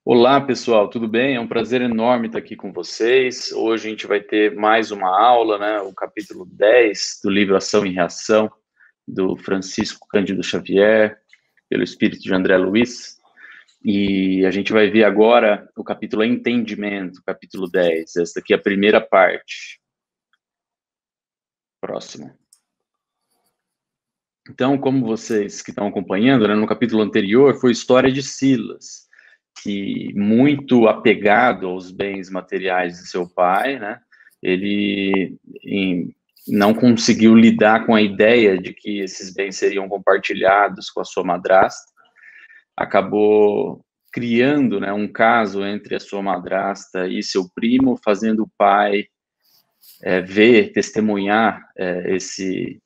Olá, pessoal, tudo bem? É um prazer enorme estar aqui com vocês. Hoje a gente vai ter mais uma aula, né? O capítulo 10 do livro Ação e Reação, do Francisco Cândido Xavier, pelo espírito de André Luiz. E a gente vai ver agora o capítulo Entendimento, capítulo 10. Esta aqui é a primeira parte. Próximo. Então, como vocês que estão acompanhando, né, no capítulo anterior foi a história de Silas, que, muito apegado aos bens materiais de seu pai, né, ele não conseguiu lidar com a ideia de que esses bens seriam compartilhados com a sua madrasta, acabou criando, né, um caso entre a sua madrasta e seu primo, fazendo o pai ver, testemunhar esse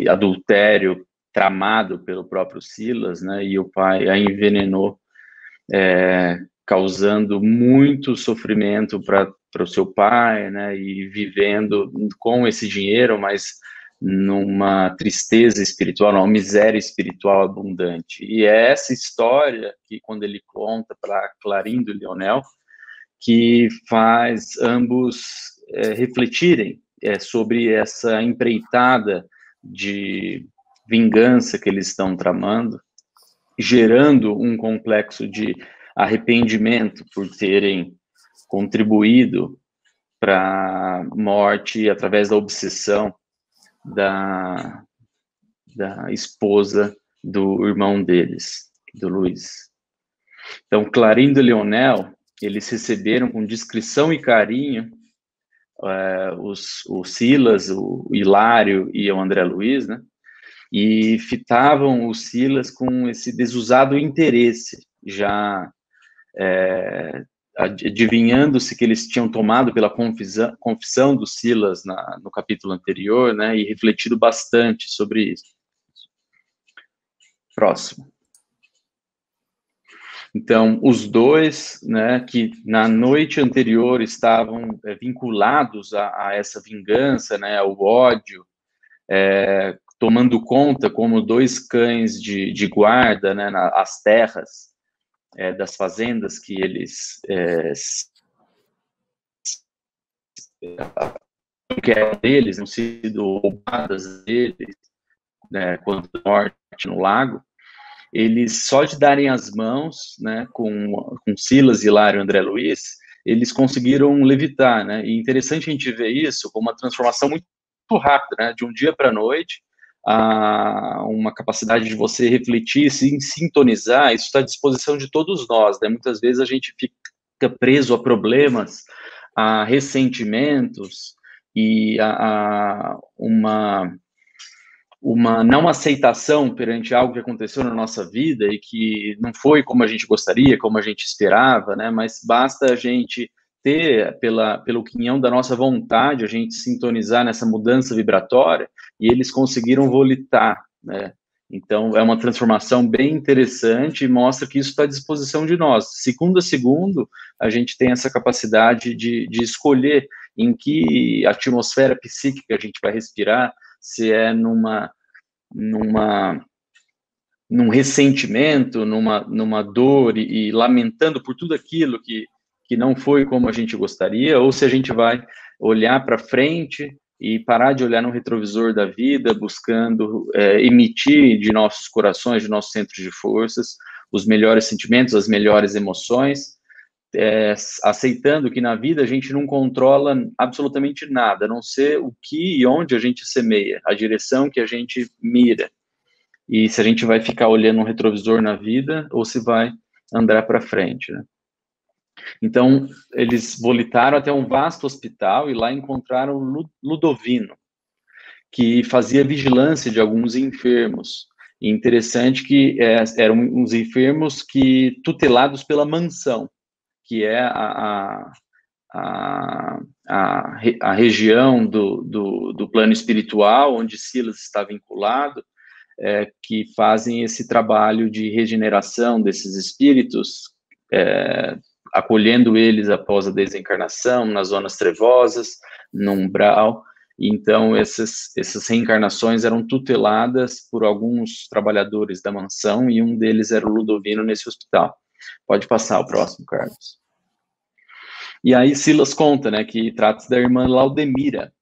adultério tramado pelo próprio Silas, né, e o pai a envenenou, causando muito sofrimento para o seu pai, né, e vivendo com esse dinheiro, mas numa tristeza espiritual, numa miséria espiritual abundante. E é essa história que, quando ele conta para Clarindo e Leonel, que faz ambos refletirem sobre essa empreitada de vingança que eles estão tramando, gerando um complexo de arrependimento por terem contribuído para a morte através da obsessão da esposa do irmão deles, do Luiz. Então, Clarindo e Leonel, eles receberam com discrição e carinho o Silas, o Hilário e o André Luiz, né? E fitavam o Silas com esse desusado interesse, já adivinhando-se que eles tinham tomado pela confissão do Silas no capítulo anterior, né? E refletido bastante sobre isso. Próximo. Então, os dois, né, que na noite anterior estavam vinculados a essa vingança, né, ao ódio, tomando conta como dois cães de guarda, né, as terras das fazendas que eles que eram deles, não sido roubadas deles, né, quando morte no lago. Eles, só de darem as mãos, né, com Silas, Hilário e André Luiz, eles conseguiram levitar, né, e interessante a gente ver isso como uma transformação muito rápida, né, de um dia para a noite, uma capacidade de você refletir, se sintonizar, isso está à disposição de todos nós, né, muitas vezes a gente fica preso a problemas, a ressentimentos e a uma não aceitação perante algo que aconteceu na nossa vida e que não foi como a gente gostaria, como a gente esperava, né? Mas basta a gente ter, pelo quinhão da nossa vontade, a gente sintonizar nessa mudança vibratória, e eles conseguiram volitar, né? Então, é uma transformação bem interessante e mostra que isso está à disposição de nós. Segundo a segundo, a gente tem essa capacidade de escolher em que atmosfera psíquica a gente vai respirar, se é num ressentimento, numa dor e lamentando por tudo aquilo que não foi como a gente gostaria, ou se a gente vai olhar para frente e parar de olhar no retrovisor da vida, buscando emitir de nossos corações, de nossos centros de forças, os melhores sentimentos, as melhores emoções, aceitando que na vida a gente não controla absolutamente nada, a não ser o que e onde a gente semeia, a direção que a gente mira. E se a gente vai ficar olhando um retrovisor na vida ou se vai andar para frente, né? Então, eles volitaram até um vasto hospital e lá encontraram Ludovino, que fazia vigilância de alguns enfermos. E interessante que eram uns enfermos que tutelados pela mansão, que é a região do plano espiritual onde Silas está vinculado, que fazem esse trabalho de regeneração desses espíritos, acolhendo eles após a desencarnação, nas zonas trevosas, no umbral. Então, essas reencarnações eram tuteladas por alguns trabalhadores da mansão, e um deles era o Ludovino nesse hospital. Pode passar o próximo, Carlos. E aí Silas conta, né, que trata-se da irmã Laudemira,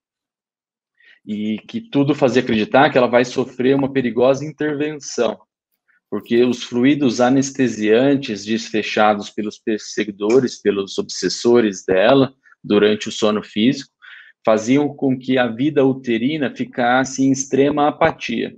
e que tudo fazia acreditar que ela vai sofrer uma perigosa intervenção, porque os fluidos anestesiantes desfechados pelos perseguidores, pelos obsessores dela, durante o sono físico, faziam com que a vida uterina ficasse em extrema apatia.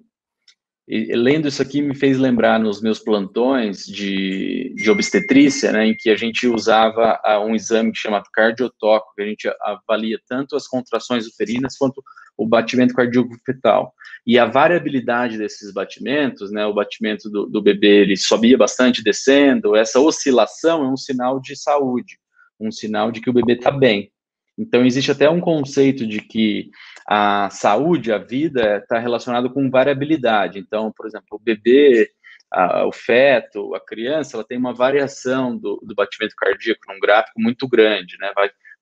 E, lendo isso aqui me fez lembrar nos meus plantões de obstetrícia, né, em que a gente usava um exame chamado cardiotóxico, que a gente avalia tanto as contrações uterinas quanto o batimento cardíaco fetal. E a variabilidade desses batimentos, né, o batimento do bebê, ele subia bastante descendo, essa oscilação é um sinal de saúde, um sinal de que o bebê está bem. Então, existe até um conceito de que a saúde, a vida, está relacionado com variabilidade. Então, por exemplo, o bebê, o feto, a criança, ela tem uma variação do batimento cardíaco num gráfico muito grande, né?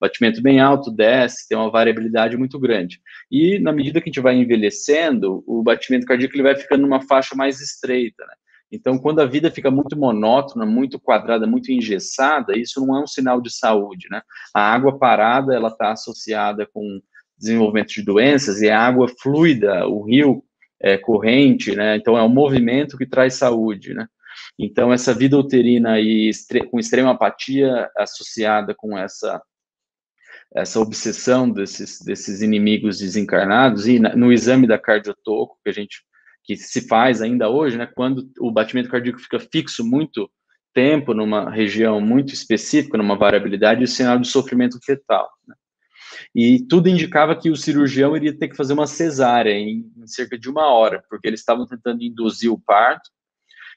Batimento bem alto, desce, tem uma variabilidade muito grande. E, na medida que a gente vai envelhecendo, o batimento cardíaco ele vai ficando numa faixa mais estreita, né? Então, quando a vida fica muito monótona, muito quadrada, muito engessada, isso não é um sinal de saúde, né? A água parada, ela está associada com desenvolvimento de doenças, e a água fluida, o rio corrente, né? Então, é um movimento que traz saúde, né? Então, essa vida uterina aí, com extrema apatia associada com essa obsessão desses inimigos desencarnados, e no exame da cardiotoco, que se faz ainda hoje, né, quando o batimento cardíaco fica fixo muito tempo, numa região muito específica, numa variabilidade, é sinal de sofrimento fetal, né? E tudo indicava que o cirurgião iria ter que fazer uma cesárea em cerca de 1 hora, porque eles estavam tentando induzir o parto,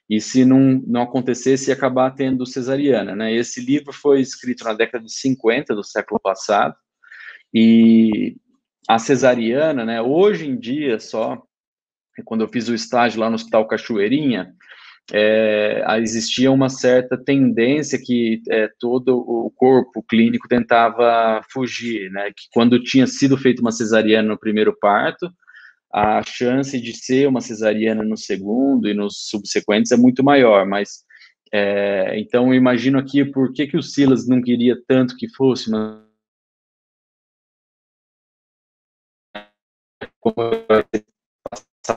e se não acontecesse, ia acabar tendo cesariana, né? Esse livro foi escrito na década de 50 do século passado, e a cesariana, né, hoje em dia só, quando eu fiz o estágio lá no Hospital Cachoeirinha, existia uma certa tendência que todo o corpo clínico tentava fugir, né, que quando tinha sido feita uma cesariana no primeiro parto, a chance de ser uma cesariana no segundo e nos subsequentes é muito maior, mas então eu imagino aqui por que o Silas não queria tanto que fosse uma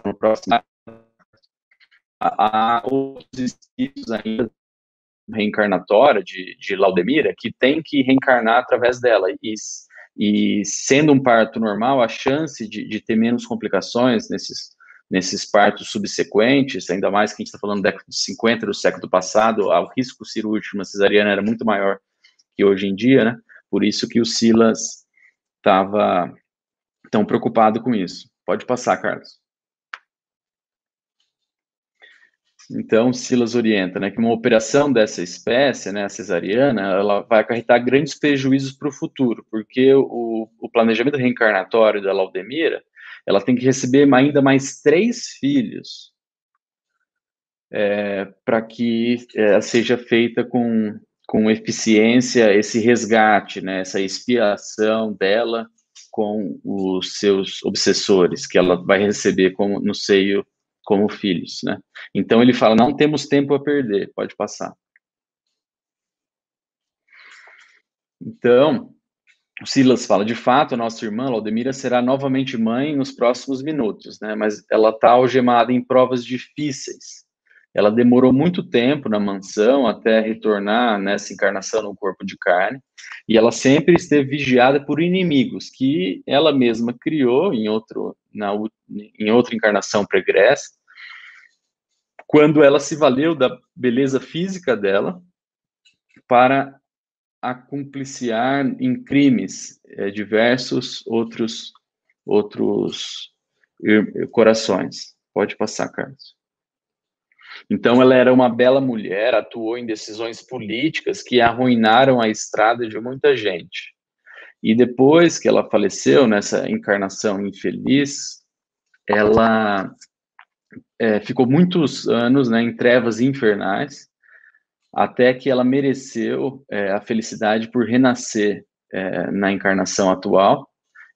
no próximo. Há outros espíritos ainda reencarnatória de Laudemira que tem que reencarnar através dela, e sendo um parto normal, a chance de ter menos complicações nesses partos subsequentes, ainda mais que a gente está falando da década de 50 do século passado, o risco cirúrgico de uma cesariana era muito maior que hoje em dia, né? Por isso que o Silas estava tão preocupado com isso. Pode passar, Carlos. Então, Silas orienta, né, que uma operação dessa espécie, né, a cesariana, ela vai acarretar grandes prejuízos para o futuro, porque o planejamento reencarnatório da Laudemira, ela tem que receber ainda mais 3 filhos para que seja feita com eficiência esse resgate, né, essa expiação dela com os seus obsessores, que ela vai receber no seio como filhos, né? Então ele fala, não temos tempo a perder, pode passar. Então, o Silas fala, de fato, a nossa irmã Laudemira será novamente mãe nos próximos minutos, né? Mas ela está algemada em provas difíceis. Ela demorou muito tempo na mansão até retornar nessa encarnação no corpo de carne, e ela sempre esteve vigiada por inimigos que ela mesma criou em outra encarnação pregressa, quando ela se valeu da beleza física dela para acumpliciar em crimes diversos outros corações. Pode passar, Carlos. Então, ela era uma bela mulher, atuou em decisões políticas que arruinaram a estrada de muita gente. E depois que ela faleceu, nessa encarnação infeliz, ela ficou muitos anos, né, em trevas infernais, até que ela mereceu a felicidade por renascer na encarnação atual,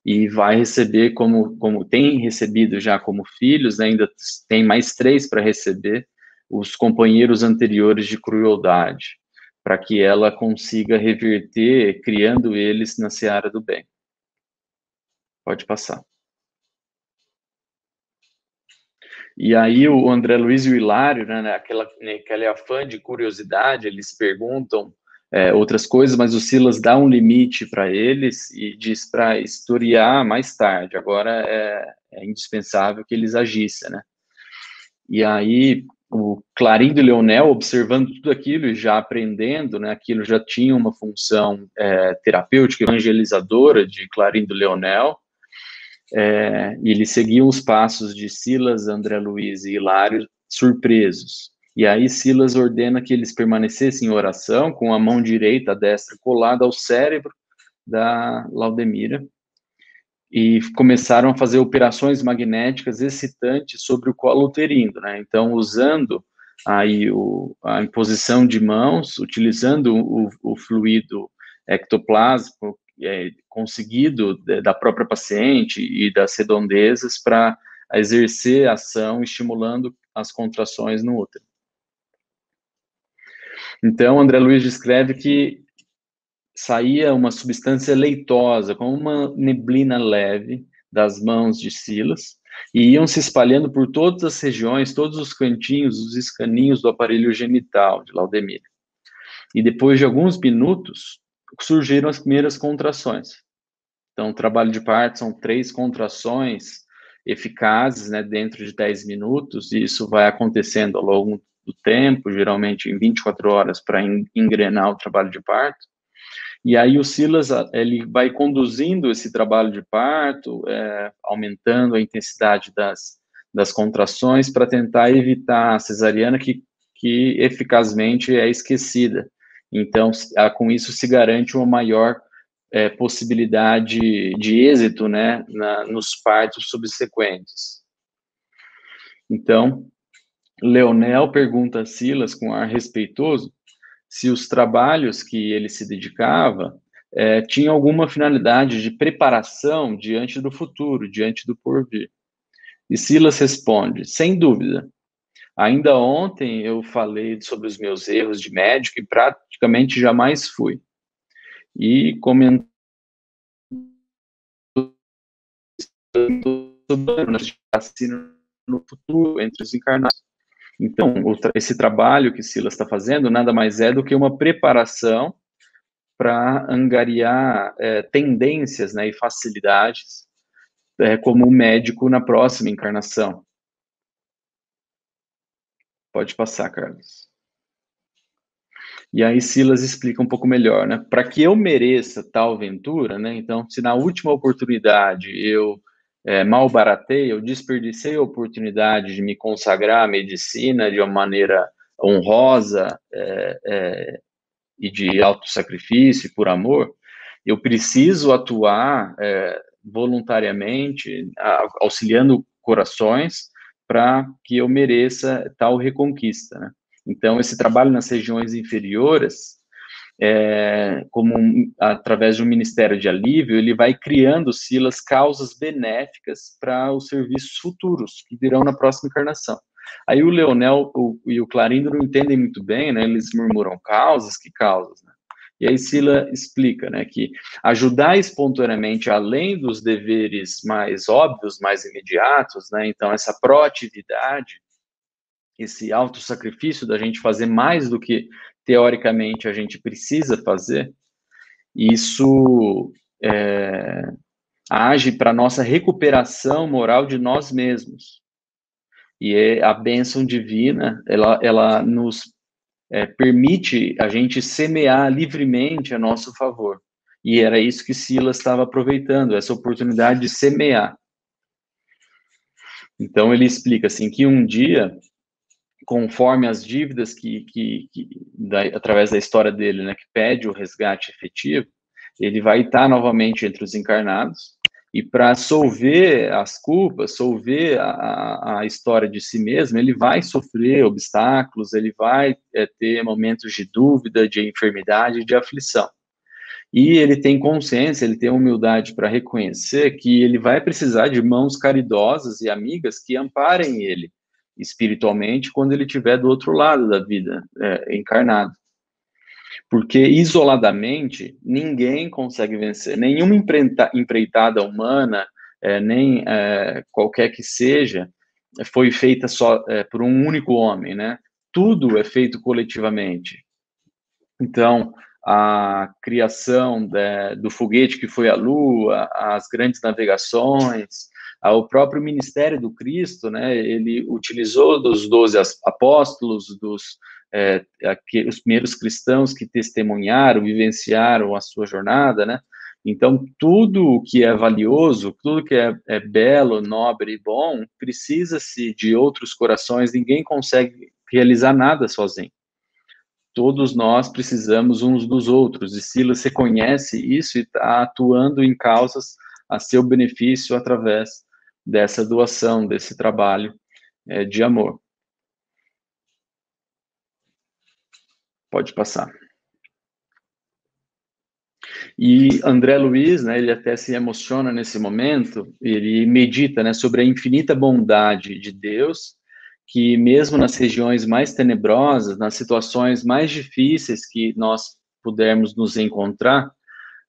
e vai receber, como tem recebido já como filhos, né, ainda tem mais 3 para receber, os companheiros anteriores de crueldade. para que ela consiga reverter, criando eles na seara do bem. Pode passar. E aí o André Luiz e o Hilário, né, aquele afã de curiosidade, eles perguntam outras coisas, mas o Silas dá um limite para eles e diz para historiar mais tarde. Agora é indispensável que eles agissem, né? E aí o Clarindo e Leonel, observando tudo aquilo e já aprendendo, né, aquilo já tinha uma função terapêutica, evangelizadora de Clarindo e Leonel, e eles seguiam os passos de Silas, André Luiz e Hilário, surpresos. E aí Silas ordena que eles permanecessem em oração, com a mão direita, a destra, colada ao cérebro da Laudemira, e começaram a fazer operações magnéticas excitantes sobre o colo uterino, né? Então, usando aí a imposição de mãos, utilizando o fluido ectoplásmico conseguido da própria paciente e das redondezas para exercer ação, estimulando as contrações no útero. Então, André Luiz descreve que saía uma substância leitosa, como uma neblina leve, das mãos de Silas, e iam se espalhando por todas as regiões, todos os cantinhos, os escaninhos do aparelho genital de Laudemira. E depois de alguns minutos, surgiram as primeiras contrações. Então, o trabalho de parto são 3 contrações eficazes, né, dentro de 10 minutos, e isso vai acontecendo ao longo do tempo, geralmente em 24 horas, para engrenar o trabalho de parto. E aí o Silas, ele vai conduzindo esse trabalho de parto, aumentando a intensidade das contrações para tentar evitar a cesariana que eficazmente é esquecida. Então, com isso se garante uma maior possibilidade de êxito, né, nos partos subsequentes. Então, Leonel pergunta a Silas com ar respeitoso se os trabalhos que ele se dedicava tinham alguma finalidade de preparação diante do futuro, diante do porvir. E Silas responde, sem dúvida. Ainda ontem eu falei sobre os meus erros de médico e praticamente jamais fui. E comentou no futuro entre os encarnados. Então, esse trabalho que Silas está fazendo nada mais é do que uma preparação para angariar tendências, né, e facilidades como médico na próxima encarnação. Pode passar, Carlos. E aí Silas explica um pouco melhor, né? Para que eu mereça tal ventura, né? Então, se na última oportunidade eu malbaratei, eu desperdicei a oportunidade de me consagrar à medicina de uma maneira honrosa e de autossacrifício, por amor, eu preciso atuar voluntariamente, auxiliando corações, para que eu mereça tal reconquista, né? Então, esse trabalho nas regiões inferiores, através de um ministério de alívio, ele vai criando, Silas, causas benéficas para os serviços futuros, que virão na próxima encarnação. Aí o Leonel e o Clarindo não entendem muito bem, né? Eles murmuram, causas? Que causas, né? E aí Silas explica, né, que ajudar espontaneamente, além dos deveres mais óbvios, mais imediatos, né, então essa proatividade, esse autossacrifício da gente fazer mais do que, teoricamente, a gente precisa fazer, isso age para a nossa recuperação moral de nós mesmos. E a bênção divina, ela nos permite a gente semear livremente a nosso favor. E era isso que Silas estava aproveitando, essa oportunidade de semear. Então, ele explica assim, que um dia, conforme as dívidas através da história dele, né, que pede o resgate efetivo, ele vai estar novamente entre os encarnados, e para solver as culpas, solver a história de si mesmo, ele vai sofrer obstáculos, ele vai ter momentos de dúvida, de enfermidade, de aflição. E ele tem consciência, ele tem humildade para reconhecer que ele vai precisar de mãos caridosas e amigas que amparem ele espiritualmente quando ele estiver do outro lado da vida, encarnado. Porque isoladamente ninguém consegue vencer, nenhuma empreitada humana, nem qualquer que seja, foi feita só por um único homem, né? Tudo é feito coletivamente. Então, a criação do foguete que foi à Lua, as grandes navegações, o próprio ministério do Cristo, né? Ele utilizou dos 12 apóstolos, os primeiros cristãos que testemunharam, vivenciaram a sua jornada, né? Então, tudo que é valioso, tudo que é belo, nobre e bom, precisa-se de outros corações, ninguém consegue realizar nada sozinho. Todos nós precisamos uns dos outros, e Silas reconhece isso e está atuando em causas a seu benefício através dessa doação, desse trabalho de amor. Pode passar. E André Luiz, né, ele até se emociona nesse momento, ele medita, né, sobre a infinita bondade de Deus, que mesmo nas regiões mais tenebrosas, nas situações mais difíceis que nós pudermos nos encontrar,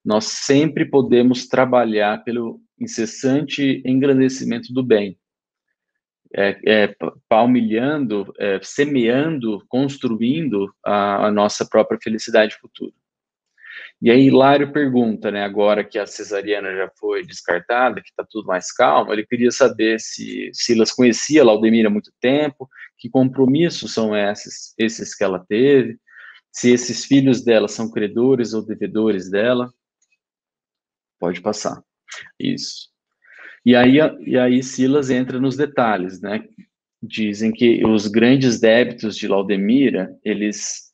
nós sempre podemos trabalhar pelo incessante engrandecimento do bem, palmilhando, semeando, construindo a nossa própria felicidade futura. E aí Hilário pergunta, né, agora que a cesariana já foi descartada, que está tudo mais calmo, ele queria saber se Silas conhecia Laudemira há muito tempo, que compromissos são esses que ela teve, se esses filhos dela são credores ou devedores dela. Pode passar. Isso. E aí Silas entra nos detalhes, né? Dizem que os grandes débitos de Laudemira, eles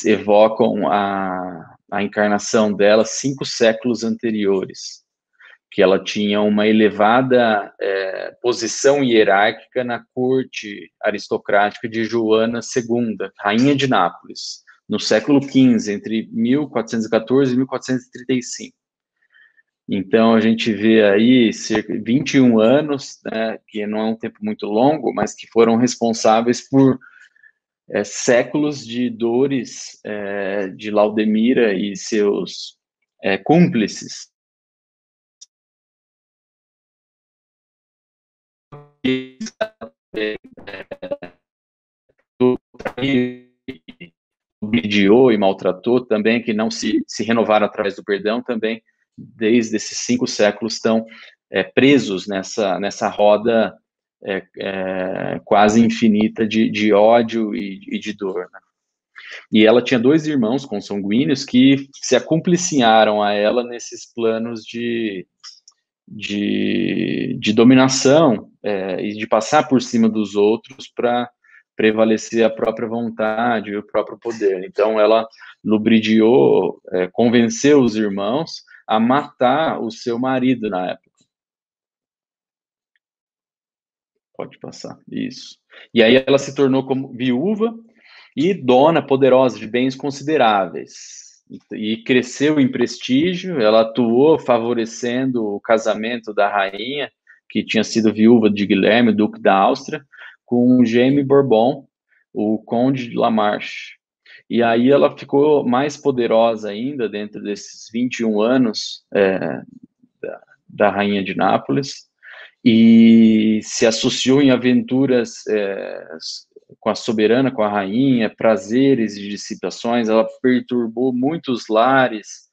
evocam a encarnação dela 5 séculos anteriores, que ela tinha uma elevada posição hierárquica na corte aristocrática de Joana II, rainha de Nápoles, no século XV, entre 1414 e 1435. Então, a gente vê aí cerca de 21 anos, né, que não é um tempo muito longo, mas que foram responsáveis por séculos de dores de Laudemira e seus cúmplices. Obediou e maltratou também, que não se renovaram através do perdão também, desde esses 5 séculos estão presos nessa roda quase infinita de ódio e de dor, né? E ela tinha 2 irmãos consanguíneos que se acumpliciaram a ela nesses planos de dominação e de passar por cima dos outros para prevalecer a própria vontade e o próprio poder. Então, ela lubridiou, convenceu os irmãos a matar o seu marido na época. Pode passar, isso. E aí ela se tornou como viúva e dona poderosa de bens consideráveis. E cresceu em prestígio, ela atuou favorecendo o casamento da rainha, que tinha sido viúva de Guilherme, duque da Áustria, com Jaime Bourbon, o conde de La Marche. E aí ela ficou mais poderosa ainda dentro desses 21 anos da rainha de Nápoles, e se associou em aventuras com a soberana, com a rainha, prazeres e dissipações. Ela perturbou muitos lares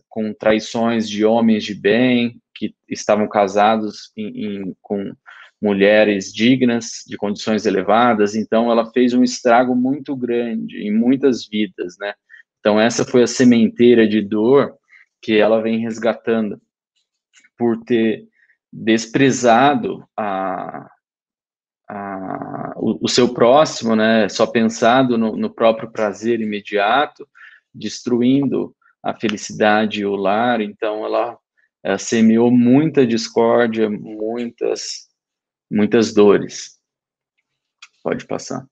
com traições de homens de bem que estavam casados com mulheres dignas, de condições elevadas. Então, ela fez um estrago muito grande em muitas vidas, né? Então, essa foi a sementeira de dor que ela vem resgatando por ter desprezado o seu próximo, né, só pensado no próprio prazer imediato, destruindo a felicidade e o lar. Então, ela semeou muita discórdia, muitas dores. Pode passar.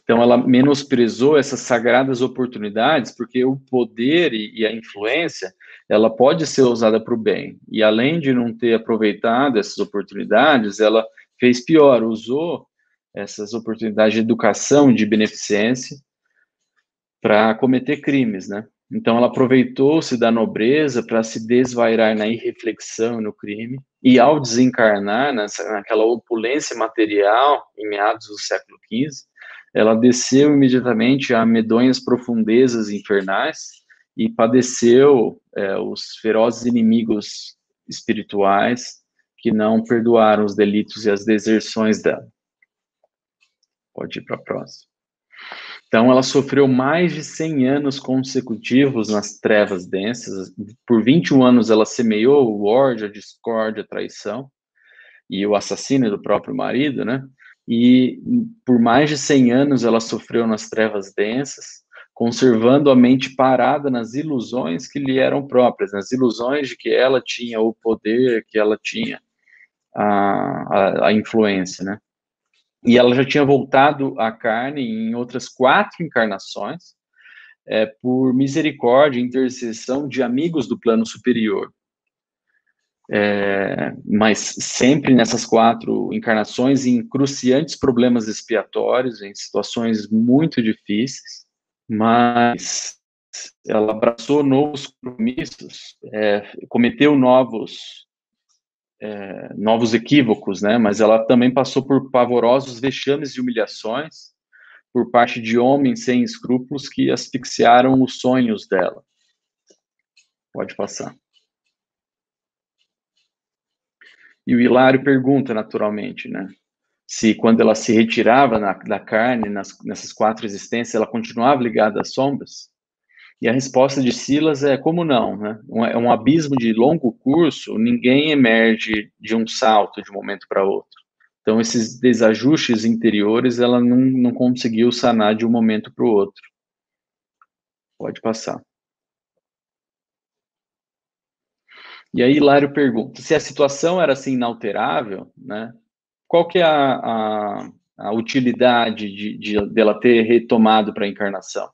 Então, ela menosprezou essas sagradas oportunidades, porque o poder e a influência, ela pode ser usada para o bem. E além de não ter aproveitado essas oportunidades, ela fez pior, usou essas oportunidades de educação, de beneficência, para cometer crimes, né? Então, ela aproveitou-se da nobreza para se desvairar na irreflexão no crime, e ao desencarnar naquela opulência material, em meados do século XV, ela desceu imediatamente a medonhas profundezas infernais e padeceu os ferozes inimigos espirituais que não perdoaram os delitos e as deserções dela. Pode ir para a próxima. Então, ela sofreu mais de 100 anos consecutivos nas trevas densas. Por 21 anos, ela semeou o ódio, a discórdia, a traição e o assassínio do próprio marido, né? E por mais de 100 anos, ela sofreu nas trevas densas, conservando a mente parada nas ilusões que lhe eram próprias, nas ilusões de que ela tinha o poder, que ela tinha a influência, né? E ela já tinha voltado à carne em outras 4 encarnações, por misericórdia e intercessão de amigos do plano superior. Mas sempre nessas 4 encarnações, em cruciantes problemas expiatórios, em situações muito difíceis, mas ela abraçou novos compromissos, cometeu novos equívocos, né? Mas ela também passou por pavorosos vexames e humilhações por parte de homens sem escrúpulos que asfixiaram os sonhos dela. Pode passar. E o Hilário pergunta, naturalmente, né? Se quando ela se retirava da carne, nessas 4 existências, ela continuava ligada às sombras? E a resposta de Silas é como não, né? É um abismo de longo curso, ninguém emerge de um salto de um momento para outro. Então, esses desajustes interiores, ela não conseguiu sanar de um momento para o outro. Pode passar. E aí, Hilário pergunta, se a situação era assim inalterável, né? Qual que é a utilidade dela ter retomado para a encarnação?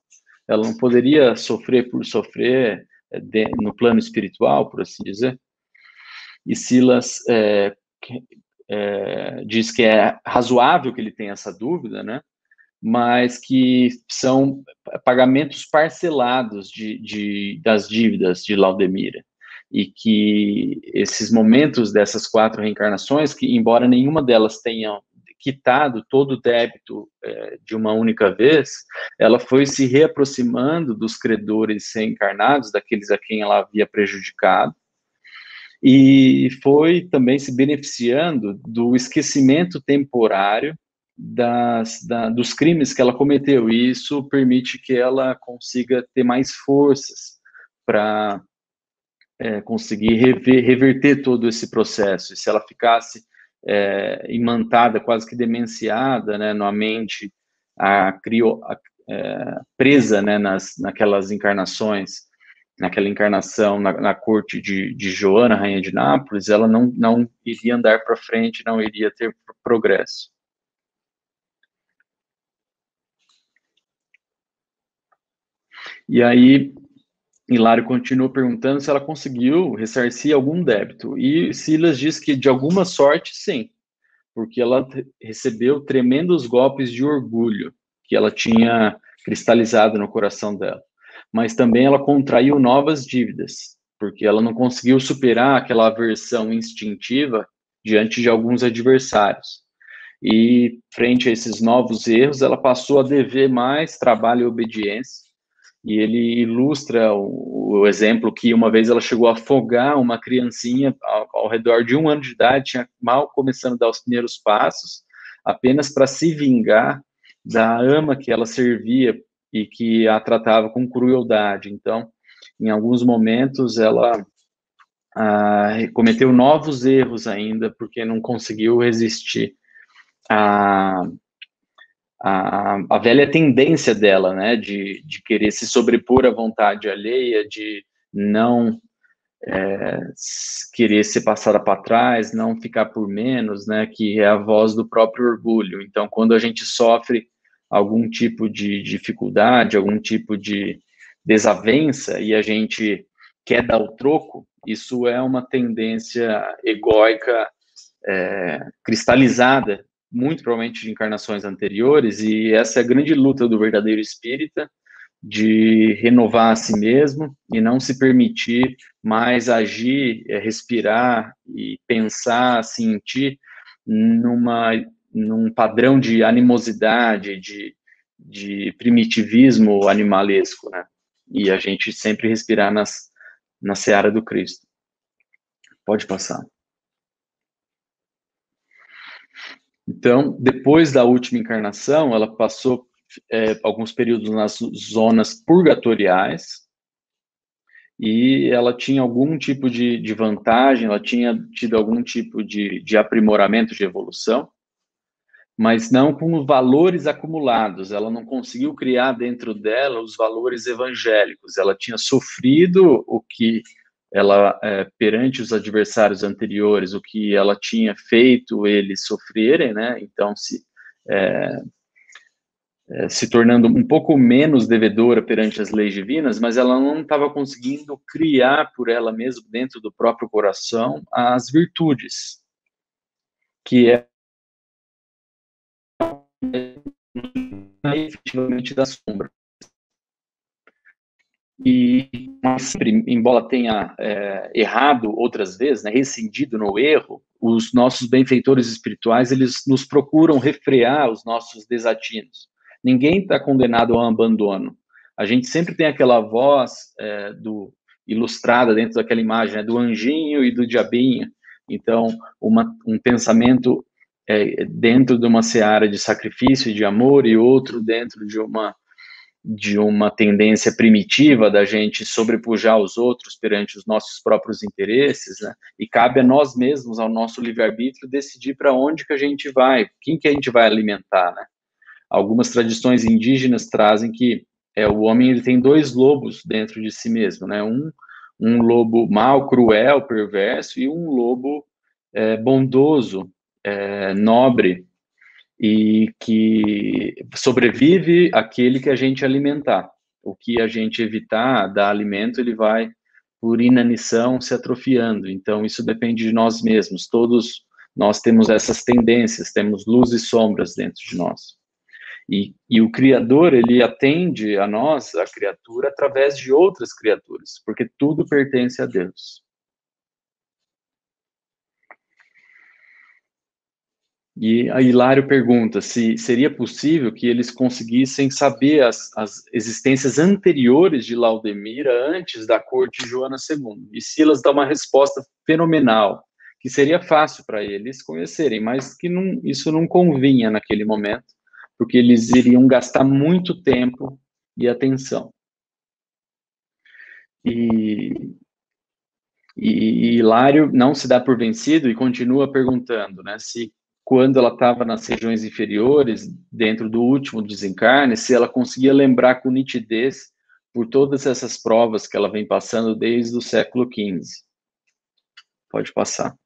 Ela não poderia sofrer por sofrer no plano espiritual, por assim dizer? E Silas diz que é razoável que ele tenha essa dúvida, né? Mas que são pagamentos parcelados das dívidas de Laudemira. E que esses momentos dessas 4 reencarnações, que embora nenhuma delas tenha quitado todo o débito de uma única vez, ela foi se reaproximando dos credores reencarnados, daqueles a quem ela havia prejudicado, e foi também se beneficiando do esquecimento temporário dos crimes que ela cometeu, e isso permite que ela consiga ter mais forças para conseguir reverter todo esse processo. E se ela ficasse imantada, quase que demenciada, né, na mente, presa, né, naquelas encarnações, naquela encarnação na corte de Joana, rainha de Nápoles, ela não iria andar para frente, não iria ter progresso. E aí, Hilário continua perguntando se ela conseguiu ressarcir algum débito. E Silas diz que, de alguma sorte, sim, porque ela recebeu tremendos golpes de orgulho que ela tinha cristalizado no coração dela. Mas também ela contraiu novas dívidas, porque ela não conseguiu superar aquela aversão instintiva diante de alguns adversários. E, frente a esses novos erros, ela passou a dever mais trabalho e obediência. E ele ilustra o exemplo que uma vez ela chegou a afogar uma criancinha ao redor de 1 ano de idade, tinha mal começando a dar os primeiros passos, apenas para se vingar da ama que ela servia e que a tratava com crueldade. Então, em alguns momentos, ela cometeu novos erros ainda, porque não conseguiu resistir a velha tendência dela, né, de querer se sobrepor à vontade alheia, de não querer ser passada para trás, não ficar por menos, né, que é a voz do próprio orgulho. Então, quando a gente sofre algum tipo de dificuldade, algum tipo de desavença e a gente quer dar o troco, isso é uma tendência egóica cristalizada muito provavelmente de encarnações anteriores, e essa é a grande luta do verdadeiro espírita, de renovar a si mesmo e não se permitir mais agir, respirar e pensar, sentir num padrão de animosidade, de primitivismo animalesco, né? E a gente sempre respirar na seara do Cristo. Pode passar. Então, depois da última encarnação, ela passou alguns períodos nas zonas purgatoriais, e ela tinha algum tipo de vantagem, ela tinha tido algum tipo de aprimoramento, de evolução, mas não com os valores acumulados. Ela não conseguiu criar dentro dela os valores evangélicos. Ela tinha sofrido o que ela, perante os adversários anteriores, o que ela tinha feito eles sofrerem, né? Então, se tornando um pouco menos devedora perante as leis divinas, mas ela não estava conseguindo criar por ela mesma, dentro do próprio coração, as virtudes, que é efetivamente da sombra. E, sempre, embora tenha errado outras vezes, né, rescindido no erro, os nossos benfeitores espirituais, eles nos procuram refrear os nossos desatinos. Ninguém está condenado ao abandono. A gente sempre tem aquela voz ilustrada dentro daquela imagem, né, do anjinho e do diabinho. Então, um pensamento dentro de uma seara de sacrifício e de amor, e outro dentro de uma tendência primitiva da gente sobrepujar os outros perante os nossos próprios interesses, né? E cabe a nós mesmos, ao nosso livre-arbítrio, decidir para onde que a gente vai, quem que a gente vai alimentar, né? Algumas tradições indígenas trazem que o homem ele tem dois lobos dentro de si mesmo, né? Um lobo mau, cruel, perverso, e um lobo bondoso, nobre, e que sobrevive aquele que a gente alimentar. O que a gente evitar dar alimento, ele vai, por inanição, se atrofiando. Então, isso depende de nós mesmos. Todos nós temos essas tendências, temos luz e sombras dentro de nós. E o Criador, ele atende a nós, a criatura, através de outras criaturas, porque tudo pertence a Deus. E a Hilário pergunta se seria possível que eles conseguissem saber as existências anteriores de Laudemira antes da corte de Joana II. E Silas dá uma resposta fenomenal, que seria fácil para eles conhecerem, mas que isso não convinha naquele momento, porque eles iriam gastar muito tempo e atenção. E Hilário não se dá por vencido e continua perguntando, né, se quando ela estava nas regiões inferiores, dentro do último desencarne, se ela conseguia lembrar com nitidez por todas essas provas que ela vem passando desde o século XV. Pode passar.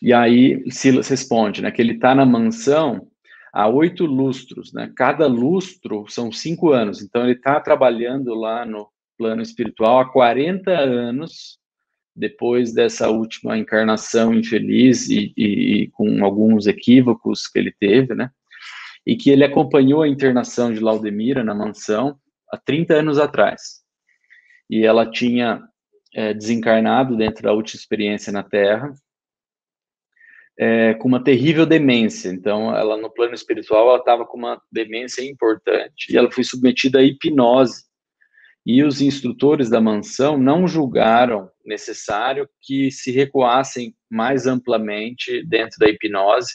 E aí Silas responde, né, que ele está na mansão há 8 lustros, né? Cada lustro são 5 anos. Então ele está trabalhando lá no plano espiritual há 40 anos, depois dessa última encarnação infeliz e com alguns equívocos que ele teve, né? E que ele acompanhou a internação de Laudemira na mansão há 30 anos atrás. E ela tinha desencarnado dentro da última experiência na Terra, com uma terrível demência. Então, ela no plano espiritual, ela estava com uma demência importante e ela foi submetida à hipnose. E os instrutores da mansão não julgaram necessário que se recuassem mais amplamente dentro da hipnose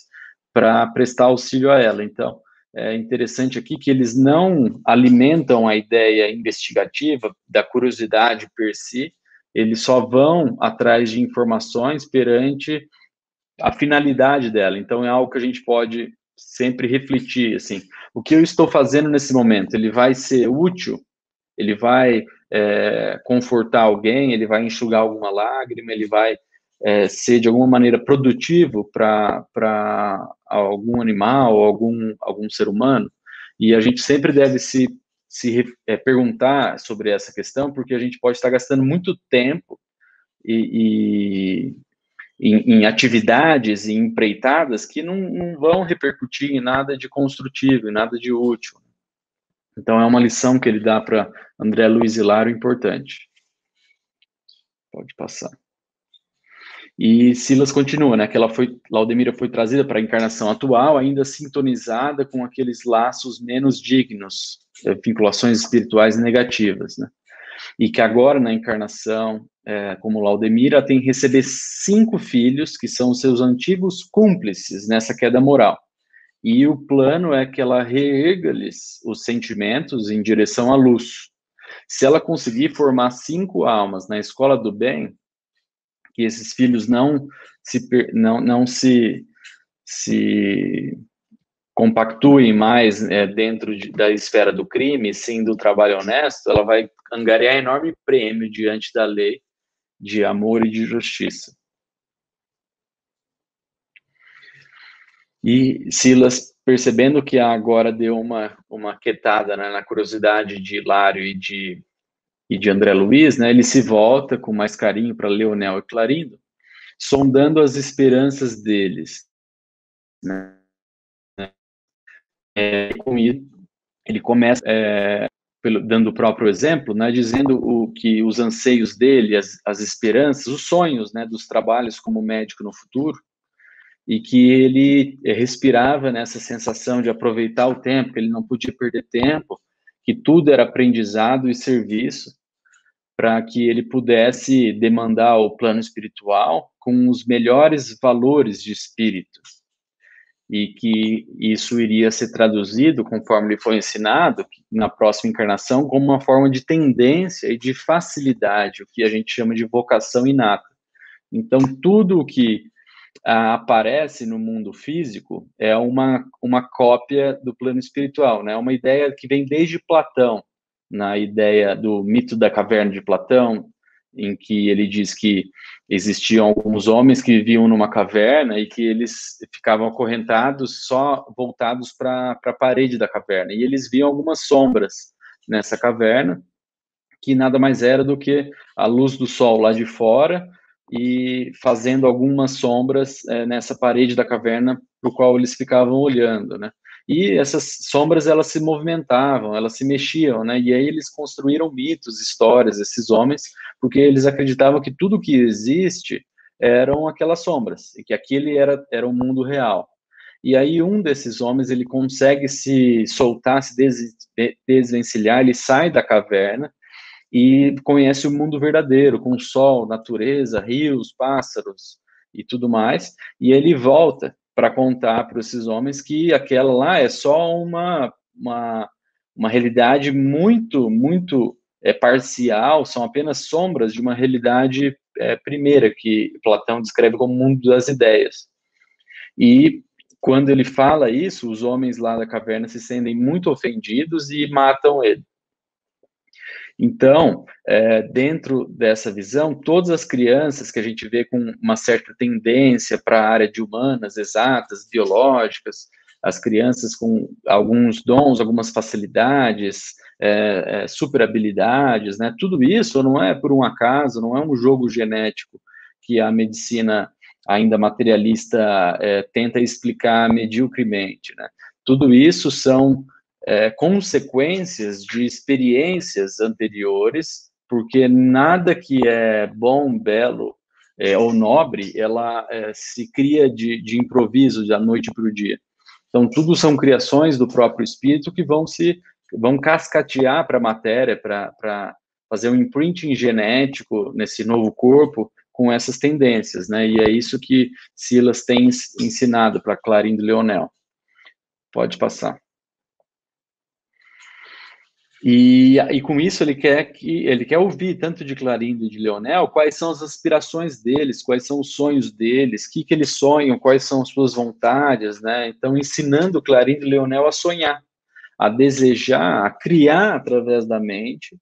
para prestar auxílio a ela. Então, é interessante aqui que eles não alimentam a ideia investigativa da curiosidade per si, eles só vão atrás de informações perante a finalidade dela. Então, é algo que a gente pode sempre refletir, assim, o que eu estou fazendo nesse momento, ele vai ser útil? Ele vai confortar alguém, ele vai enxugar alguma lágrima, ele vai ser de alguma maneira produtivo para algum animal ou algum ser humano. E a gente sempre deve se perguntar sobre essa questão, porque a gente pode estar gastando muito tempo e em atividades e empreitadas que não vão repercutir em nada de construtivo, em nada de útil. Então, é uma lição que ele dá para André Luiz Hilário importante. Pode passar. E Silas continua, né, que Laudemira foi trazida para a encarnação atual, ainda sintonizada com aqueles laços menos dignos, vinculações espirituais negativas, né? E que agora, na encarnação, como Laudemira, tem que receber 5 filhos, que são seus antigos cúmplices nessa queda moral. E o plano é que ela reerga-lhes os sentimentos em direção à luz. Se ela conseguir formar 5 almas na escola do bem, que esses filhos não se compactuem mais dentro da esfera do crime, sim do trabalho honesto, ela vai angariar enorme prêmio diante da lei de amor e de justiça. E Silas, percebendo que agora deu uma quietada, né, na curiosidade de Hilário e de André Luiz, né, ele se volta com mais carinho para Leonel e Clarindo, sondando as esperanças deles, né? Ele começa dando o próprio exemplo, né, dizendo que os anseios dele, as esperanças, os sonhos, né, dos trabalhos como médico no futuro, e que ele respirava nessa sensação de aproveitar o tempo, que ele não podia perder tempo, que tudo era aprendizado e serviço, para que ele pudesse demandar o plano espiritual com os melhores valores de espírito, e que isso iria ser traduzido, conforme lhe foi ensinado, na próxima encarnação, como uma forma de tendência e de facilidade, o que a gente chama de vocação inata. Então, tudo o que aparece no mundo físico é uma cópia do plano espiritual, né? Uma ideia que vem desde Platão, na ideia do mito da caverna de Platão, em que ele diz que existiam alguns homens que viviam numa caverna e que eles ficavam acorrentados só voltados para a parede da caverna, e eles viam algumas sombras nessa caverna, que nada mais era do que a luz do sol lá de fora e fazendo algumas sombras nessa parede da caverna para o qual eles ficavam olhando, né? E essas sombras, elas se movimentavam, elas se mexiam, né? E aí eles construíram mitos, histórias, esses homens, porque eles acreditavam que tudo que existe eram aquelas sombras, e que aquele era o mundo real. E aí um desses homens, ele consegue se soltar, se desvencilhar, ele sai da caverna e conhece o mundo verdadeiro, com o sol, natureza, rios, pássaros e tudo mais, e ele volta para contar para esses homens que aquela lá é só uma realidade muito parcial, são apenas sombras de uma realidade primeira, que Platão descreve como o mundo das ideias. E quando ele fala isso, os homens lá da caverna se sentem muito ofendidos e matam ele. Então, dentro dessa visão, todas as crianças que a gente vê com uma certa tendência para a área de humanas, exatas, biológicas, as crianças com alguns dons, algumas facilidades, super habilidades, né? Tudo isso não é por um acaso, não é um jogo genético que a medicina ainda materialista tenta explicar mediocremente, né? Tudo isso são consequências de experiências anteriores, porque nada que é bom, belo ou nobre, ela se cria de improviso, da noite para o dia. Então, tudo são criações do próprio espírito que vão cascatear para a matéria, para fazer um imprinting genético nesse novo corpo com essas tendências, né? E é isso que Silas tem ensinado para Clarindo Leonel. Pode passar. E com isso ele quer ouvir tanto de Clarindo e de Leonel quais são as aspirações deles, quais são os sonhos deles, o que eles sonham, quais são as suas vontades, né? Então, ensinando Clarindo e Leonel a sonhar, a desejar, a criar através da mente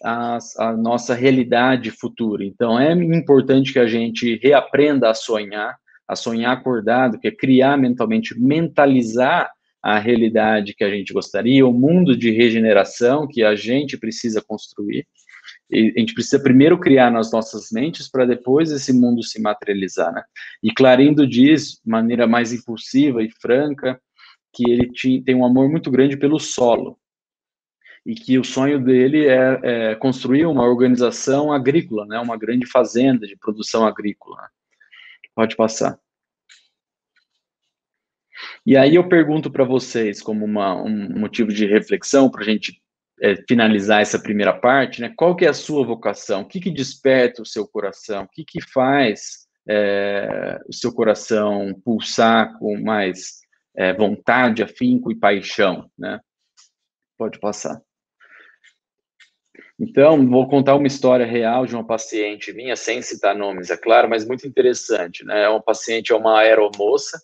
a nossa realidade futura. Então, é importante que a gente reaprenda a sonhar acordado, que é criar mentalmente, mentalizar a realidade que a gente gostaria, o mundo de regeneração que a gente precisa construir, a gente precisa primeiro criar nas nossas mentes para depois esse mundo se materializar, né? E Clarindo diz, de maneira mais impulsiva e franca, que ele tem um amor muito grande pelo solo, e que o sonho dele é construir uma organização agrícola, né? Uma grande fazenda de produção agrícola. Pode passar. E aí eu pergunto para vocês, como um motivo de reflexão, para a gente finalizar essa primeira parte, né? Qual que é a sua vocação? O que desperta o seu coração? O que faz o seu coração pulsar com mais vontade, afinco e paixão, né? Pode passar. Então, vou contar uma história real de uma paciente minha, sem citar nomes, é claro, mas muito interessante, né? Uma paciente, é uma aeromoça,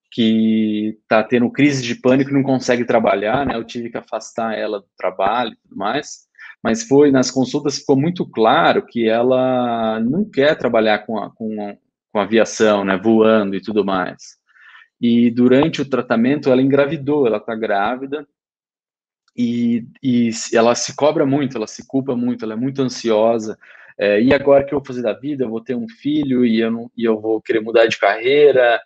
que está tendo crise de pânico e não consegue trabalhar, né? Eu tive que afastar ela do trabalho e tudo mais, mas nas consultas ficou muito claro que ela não quer trabalhar com aviação, né? Voando e tudo mais. E durante o tratamento ela engravidou, ela está grávida, e ela se cobra muito, ela se culpa muito, ela é muito ansiosa. E agora o que eu vou fazer da vida? Eu vou ter um filho e eu vou querer mudar de carreira.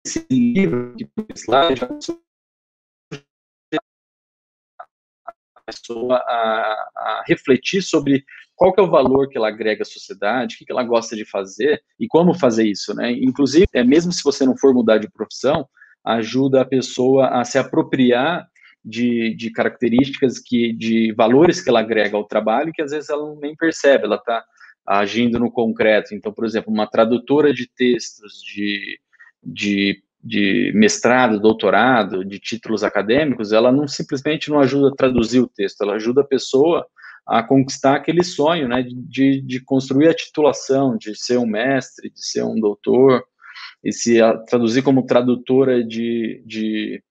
Esse livro que tu slide, a pessoa a refletir sobre qual que é o valor que ela agrega à sociedade, o que ela gosta de fazer e como fazer isso, né? Inclusive, mesmo se você não for mudar de profissão, ajuda a pessoa a se apropriar de características, de valores que ela agrega ao trabalho, que às vezes ela nem percebe, ela está agindo no concreto. Então, por exemplo, uma tradutora de textos de mestrado, doutorado, de títulos acadêmicos, ela não simplesmente não ajuda a traduzir o texto, ela ajuda a pessoa a conquistar aquele sonho, né, de construir a titulação, de ser um mestre, de ser um doutor, e se traduzir como tradutora de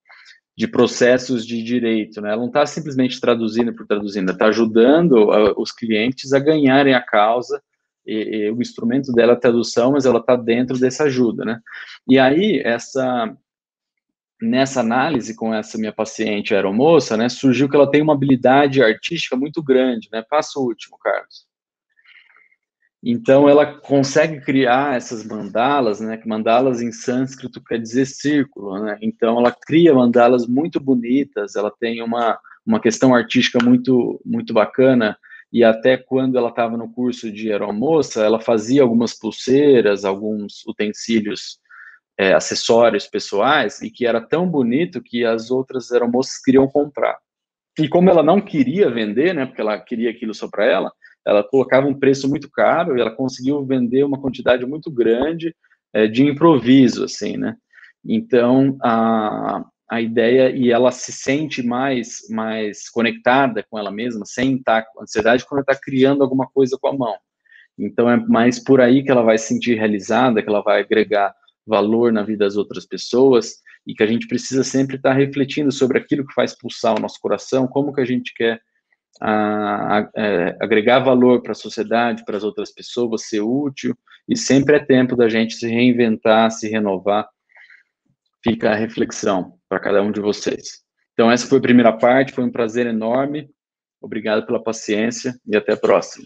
processos de direito, né? Ela não está simplesmente traduzindo por traduzindo, está ajudando os clientes a ganharem a causa. E o instrumento dela é a tradução, mas ela está dentro dessa ajuda, né? E aí, nessa análise com essa minha paciente aeromoça, né, surgiu que ela tem uma habilidade artística muito grande, né? Passa o último, Carlos. Então, ela consegue criar essas mandalas, né? Que mandalas em sânscrito quer dizer círculo, né? Então, ela cria mandalas muito bonitas, ela tem uma questão artística muito, muito bacana, e até quando ela estava no curso de aeromoça, ela fazia algumas pulseiras, alguns utensílios, acessórios pessoais, e que era tão bonito que as outras aeromoças queriam comprar. E como ela não queria vender, né, porque ela queria aquilo só para ela colocava um preço muito caro e ela conseguiu vender uma quantidade muito grande de improviso, assim, né? Então, a ideia, e ela se sente mais conectada com ela mesma, sem estar com ansiedade, quando ela está criando alguma coisa com a mão. Então, é mais por aí que ela vai se sentir realizada, que ela vai agregar valor na vida das outras pessoas, e que a gente precisa sempre estar refletindo sobre aquilo que faz pulsar o nosso coração, como que a gente quer agregar valor para a sociedade, para as outras pessoas, ser útil, e sempre é tempo da gente se reinventar, se renovar. Fica a reflexão para cada um de vocês. Então, essa foi a primeira parte, foi um prazer enorme, obrigado pela paciência e até a próxima.